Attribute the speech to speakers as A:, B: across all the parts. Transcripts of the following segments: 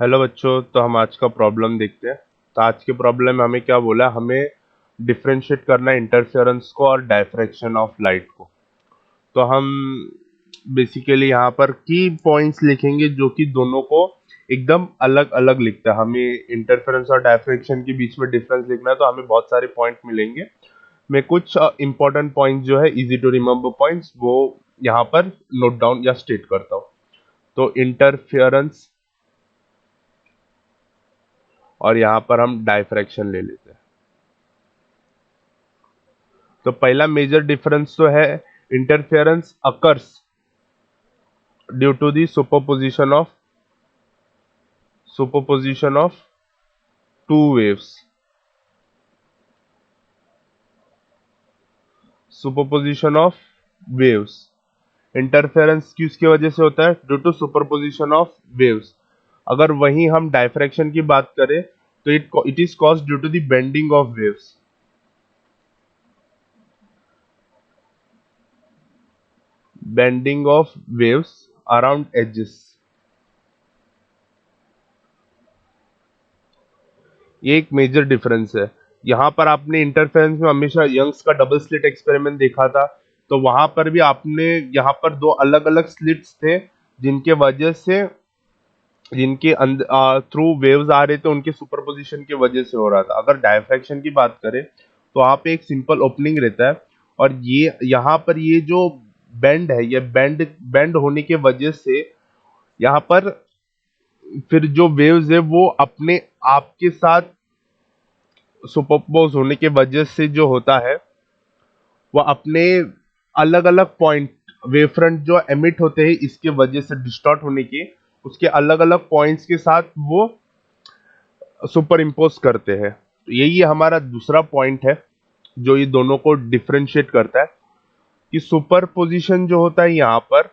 A: Hello बच्चों, तो हम आज का प्रॉब्लम देखते हैं। तो आज के प्रॉब्लम में हमें क्या बोला, हमें डिफरेंशिएट करना है इंटरफेरेंस को और डायफ्रैक्शन ऑफ लाइट को। तो हम बेसिकली यहाँ पर की पॉइंट्स लिखेंगे जो कि दोनों को एकदम अलग अलग लिखता है। हमें इंटरफेरेंस और डायफ्रैक्शन के बीच में डिफरेंस लिखना है, तो हमें बहुत सारे पॉइंट मिलेंगे। मैं कुछ इंपॉर्टेंट पॉइंट जो है, इजी टू रिमेम्बर पॉइंट्स, वो यहाँ पर नोट डाउन या स्टेट करता हूँ। तो इंटरफेरेंस, और यहाँ पर हम डायफ्रैक्शन ले लेते हैं। तो पहला मेजर डिफरेंस तो है, interference occurs due to the superposition of two waves. Superposition of waves, interference किसकी वजह से होता है? Due to superposition of waves. अगर वहीं हम डायफ्रैक्शन की बात करें तो it is caused due to the bending of waves. Bending of waves around edges, ये एक मेजर डिफरेंस है। यहाँ पर आपने इंटरफेरेंस में हमेशा यंग्स का डबल स्लिट एक्सपेरिमेंट देखा था। तो वहां पर भी आपने यहाँ पर दो अलग अलग स्लिट्स थे, जिनके वजह से, जिनके थ्रू वेव्स आ रहे थे, उनके सुपरपोजिशन की वजह से हो रहा था। अगर डायफ्रैक्शन की बात करें तो वहां पे एक सिंपल ओपनिंग रहता है, और ये यहाँ पर ये जो बेंड है, ये बेंड बेंड होने के वजह से यहाँ पर फिर जो वेव्स है वो अपने आप के साथ सुपरपोज होने के वजह से जो होता है, वो अपने अलग अलग पॉइंट, वेवफ्रंट जो एमिट होते हैं इसके वजह से डिस्टॉर्ट होने के, उसके अलग अलग पॉइंट्स के साथ वो सुपर इम्पोज करते हैं। तो यही हमारा दूसरा पॉइंट है जो ये दोनों को डिफरेंशिएट करता है, कि सुपरपोजिशन जो होता है यहाँ पर,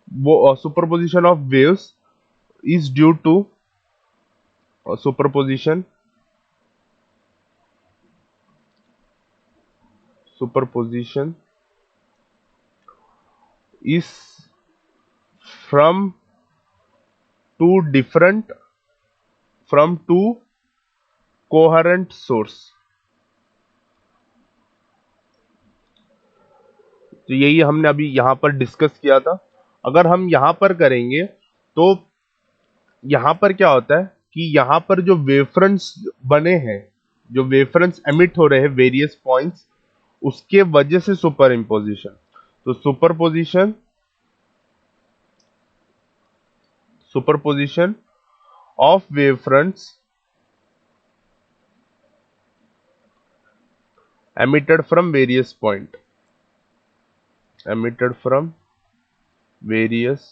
A: वो superposition of waves is due to superposition superposition is from two different, from two coherent source. तो यही हमने अभी यहाँ पर डिस्कस किया था। अगर हम यहाँ पर करेंगे तो यहाँ पर क्या होता है कि यहाँ पर जो वेवफ्रंट्स बने हैं, जो वेवफ्रंट्स एमिट हो रहे हैं वेरियस पॉइंट्स, उसके वजह से सुपर इम्पोजिशन। तो superposition of wavefronts emitted from various point, emitted from various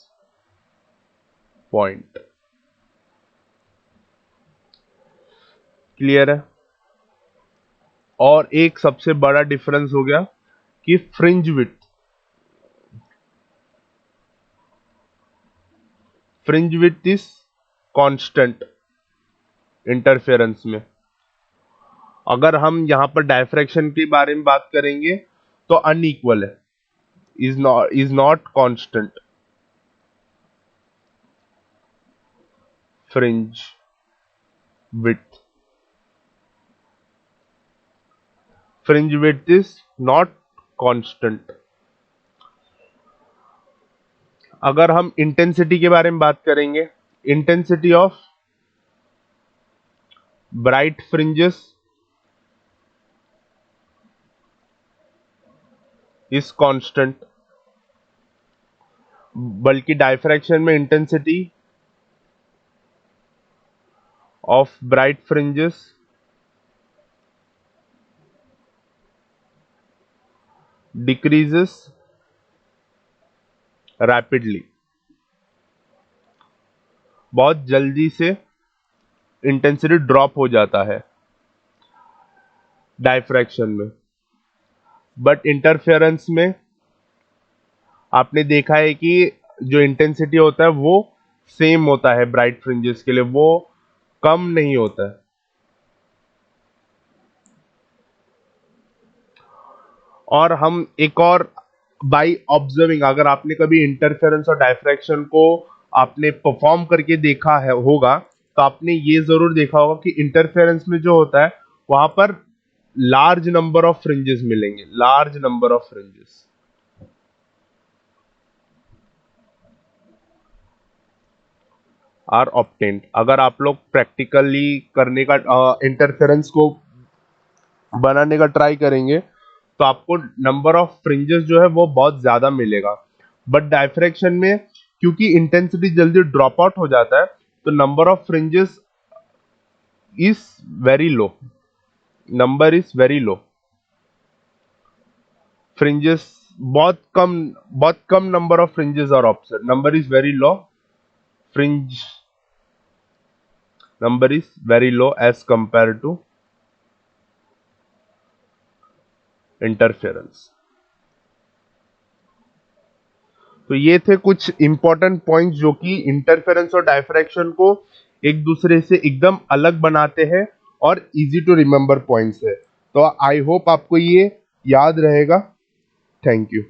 A: point। Clear है? और एक सबसे बड़ा डिफरेंस हो गया कि fringe width is constant interference में। अगर हम यहां पर डायफ्रैक्शन के बारे में बात करेंगे तो अनइक्वल है, is not constant. Fringe width fringe width is not constant. अगर हम इंटेंसिटी के बारे में बात करेंगे, intensity of bright fringes is constant. बल्कि डायफ्रैक्शन में intensity of bright fringes decreases rapidly, बहुत जल्दी से इंटेंसिटी ड्रॉप हो जाता है डायफ्रैक्शन में। बट इंटरफेरेंस में आपने देखा है कि जो इंटेंसिटी होता है वो सेम होता है ब्राइट फ्रिंजेस के लिए, वो कम नहीं होता है। और हम एक और, बाई ऑब्जर्विंग, अगर आपने कभी इंटरफेरेंस और डायफ्रैक्शन को आपने परफॉर्म करके देखा है होगा, तो आपने ये जरूर देखा होगा कि इंटरफेरेंस में जो होता है वहां पर लार्ज नंबर ऑफ फ्रिंजेस मिलेंगे, large number of fringes are obtained. अगर आप लोग प्रैक्टिकली करने का इंटरफेरेंस को बनाने का ट्राई करेंगे तो आपको नंबर ऑफ फ्रिंजेस जो है वो बहुत ज्यादा मिलेगा। बट डायफ्रैक्शन में क्योंकि इंटेंसिटी जल्दी ड्रॉप आउट हो जाता है तो number of fringes is very low, number is very low. Fringes बहुत कम number of fringes are observe, number is very low, fringe number is very low as compared to interference। तो ये थे कुछ इंपॉर्टेंट पॉइंट्स जो कि interference और diffraction को एक दूसरे से एकदम अलग बनाते हैं और इजी टू रिमेंबर पॉइंट्स है। तो आई होप आपको ये याद रहेगा। Thank you.